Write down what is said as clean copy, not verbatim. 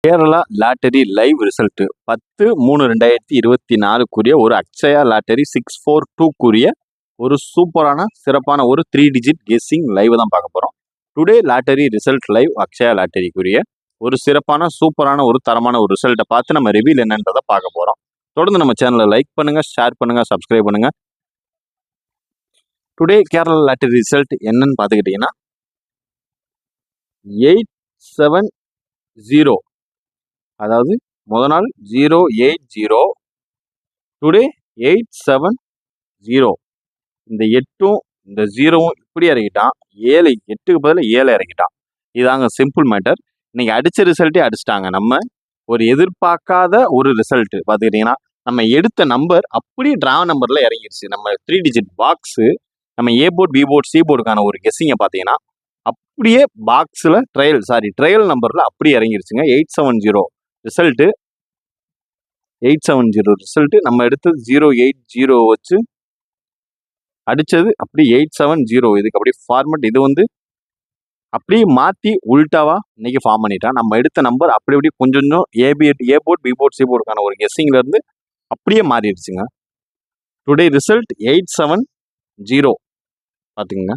Kerala lottery live result 10/3/2024 ஒரு Akshaya lottery 642 ஒரு சூப்பரான சிறப்பான ஒரு 3 டிஜிட் கெஸ்ஸிங் லைவ் தான் பார்க்க போறோம். Today lottery result live Akshaya லாட்டரிக்குரிய ஒரு சிறப்பான சூப்பரான ஒரு தரமான ஒரு ரிசல்ட்டை பார்த்து நம்ம ரிவீல் என்னன்றதை பார்க்க போறோம். தொடர்ந்து நம்ம சேனலை லைக் பண்ணுங்க, ஷேர் பண்ணுங்க, சப்ஸ்கிரைப் பண்ணுங்க. டுடே கேரளா லாட்டரி ரிசல்ட் என்னன்னு பார்த்துக்கிட்டீங்கன்னா 870, அதாவது முத நாள் 080, டுடே 870. இந்த 8ம் இந்த 0வும் இப்படி இறக்கிட்டான். 8க்கு பதில் 7 இறக்கிட்டான். இதாங்க சிம்பிள் மேட்டர். இன்னைக்கு அடிச்ச ரிசல்ட்டே அடிச்சிட்டாங்க. நம்ம ஒரு எதிர்பார்க்காத ஒரு ரிசல்ட் பார்த்துக்கிட்டிங்கன்னா, நம்ம எடுத்த நம்பர் அப்படியே டிரா நம்பர்ல இறங்கிருச்சு. நம்ம 3 டிஜிட் பாக்ஸு நம்ம ஏ போர்ட், பி போர்ட், சி போர்டுக்கான ஒரு கெஸ்ஸிங்கை பார்த்தீங்கன்னா அப்படியே பாக்ஸில் ட்ரையல் நம்பரில் அப்படியே இறங்கிருச்சுங்க. 870 ரிசல்ட்டு. 870 ரிசல்ட்டு நம்ம எடுத்தது 080 வச்சு அடிச்சது அப்படி 870. இதுக்கு அப்படியே ஃபார்மட் இது வந்து அப்படியே மாற்றி உல்டாவா இன்னைக்கு ஃபார்ம் பண்ணிட்டான். நம்ம எடுத்த நம்பர் அப்படி அப்படியே கொஞ்சம் கொஞ்சம் ஏ போர்ட், பி போர்ட், சி போர்டுக்கான ஒரு கெஸ்ஸிங்ல இருந்து அப்படியே மாறிடுச்சுங்க. டுடே ரிசல்ட் 870 பார்த்துக்குங்க.